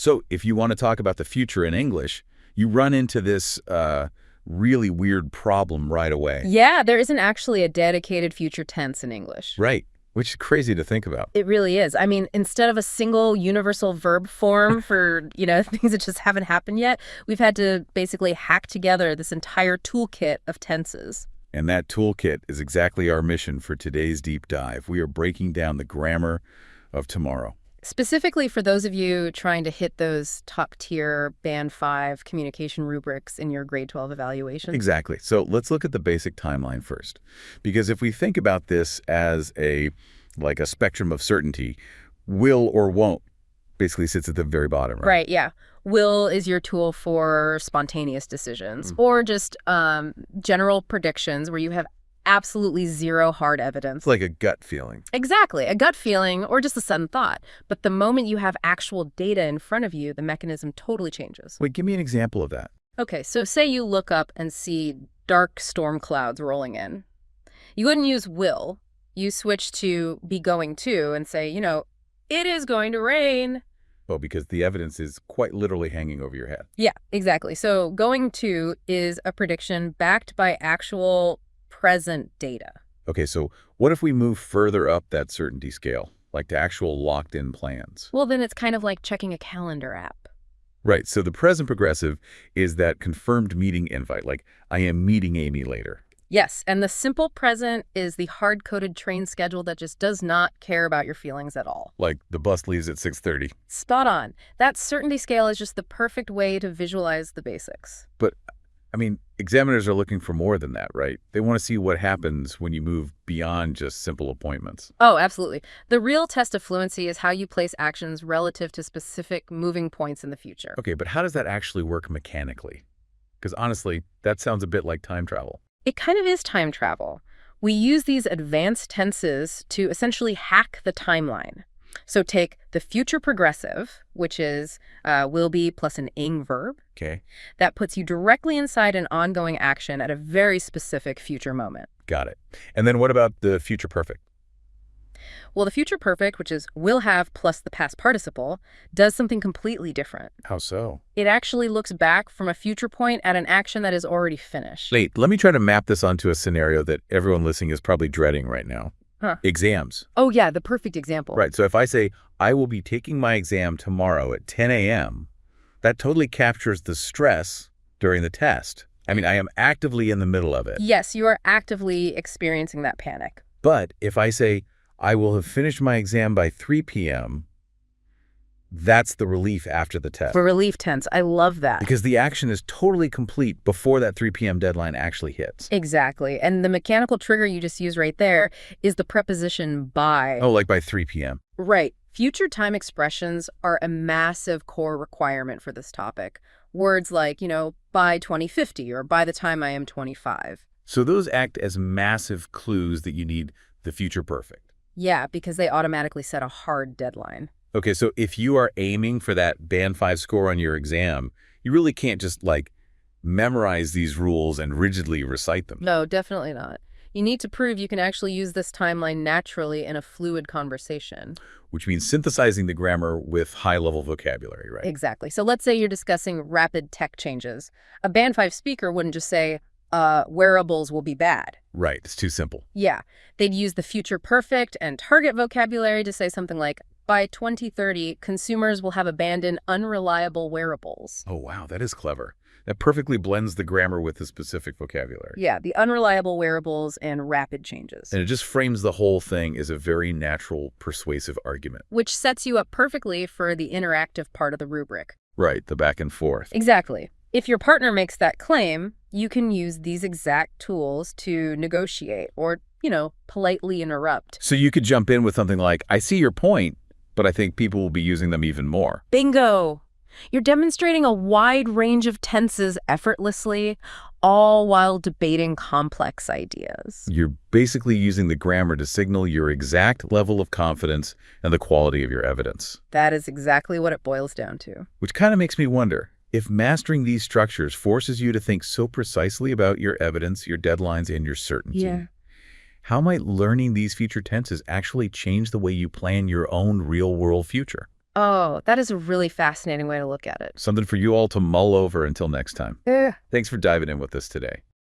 So if you want to talk about the future in English, you run into this really weird problem right away. Yeah, there isn't actually a dedicated future tense in English. Right, which is crazy to think about. It really is. I mean, instead of a single universal verb form for, things that just haven't happened yet, we've had to basically hack together this entire toolkit of tenses. And that toolkit is exactly our mission for today's deep dive. We are breaking down the grammar of tomorrow. Specifically for those of you trying to hit those top-tier Band 5 communication rubrics in your grade 12 evaluation. Exactly. So let's look at the basic timeline first. Because if we think about this as a spectrum of certainty, will or won't basically sits at the very bottom, right? Right, yeah. Will is your tool for spontaneous decisions or just general predictions where you have absolutely zero hard evidence. It's like a gut feeling. Exactly, a gut feeling or just a sudden thought. But the moment you have actual data in front of you, the mechanism totally changes. Wait, give me an example of that. Okay, so say you look up and see dark storm clouds rolling in. You wouldn't use will. You switch to be going to and say, it is going to rain. Oh, because the evidence is quite literally hanging over your head. Yeah, exactly. So going to is a prediction backed by actual present data. Okay, so what if we move further up that certainty scale, like to actual locked-in plans? Well, then it's kind of like checking a calendar app. Right, so the present progressive is that confirmed meeting invite, like I am meeting Amy later. Yes, and the simple present is the hard-coded train schedule that just does not care about your feelings at all. Like the bus leaves at 6:30. Spot on. That certainty scale is just the perfect way to visualize the basics. But examiners are looking for more than that, right? They want to see what happens when you move beyond just simple appointments. Oh, absolutely. The real test of fluency is how you place actions relative to specific moving points in the future. Okay, but how does that actually work mechanically? Because honestly, that sounds a bit like time travel. It kind of is time travel. We use these advanced tenses to essentially hack the timeline. So take the future progressive, which is will be plus an ing verb. Okay. That puts you directly inside an ongoing action at a very specific future moment. Got it. And then what about the future perfect? Well, the future perfect, which is will have plus the past participle, does something completely different. How so? It actually looks back from a future point at an action that is already finished. Wait, let me try to map this onto a scenario that everyone listening is probably dreading right now. Huh. Exams. Oh, yeah, the perfect example. Right, so if I say, I will be taking my exam tomorrow at 10 a.m., that totally captures the stress during the test. I am actively in the middle of it. Yes, you are actively experiencing that panic. But if I say, I will have finished my exam by 3 p.m., that's the relief after the test. For relief tense, I love that. Because the action is totally complete before that 3 p.m. deadline actually hits. Exactly. And the mechanical trigger you just used right there is the preposition by. Oh, like by 3 p.m. Right. Future time expressions are a massive core requirement for this topic. Words like, by 2050 or by the time I am 25. So those act as massive clues that you need the future perfect. Yeah, because they automatically set a hard deadline. Okay, so if you are aiming for that Band 5 score on your exam, you really can't just, memorize these rules and rigidly recite them. No, definitely not. You need to prove you can actually use this timeline naturally in a fluid conversation. Which means synthesizing the grammar with high-level vocabulary, right? Exactly. So let's say you're discussing rapid tech changes. A Band 5 speaker wouldn't just say, wearables will be bad. Right, it's too simple. Yeah, they'd use the future perfect and target vocabulary to say something like, by 2030, consumers will have abandoned unreliable wearables. Oh, wow, that is clever. That perfectly blends the grammar with the specific vocabulary. Yeah, the unreliable wearables and rapid changes. And it just frames the whole thing as a very natural, persuasive argument. Which sets you up perfectly for the interactive part of the rubric. Right, the back and forth. Exactly. If your partner makes that claim, you can use these exact tools to negotiate or, politely interrupt. So you could jump in with something like, I see your point, but I think people will be using them even more. Bingo! You're demonstrating a wide range of tenses effortlessly, all while debating complex ideas. You're basically using the grammar to signal your exact level of confidence and the quality of your evidence. That is exactly what it boils down to. Which kind of makes me wonder, if mastering these structures forces you to think so precisely about your evidence, your deadlines, and your certainty, how might learning these future tenses actually change the way you plan your own real-world future? Oh, that is a really fascinating way to look at it. Something for you all to mull over until next time. Yeah. Thanks for diving in with us today.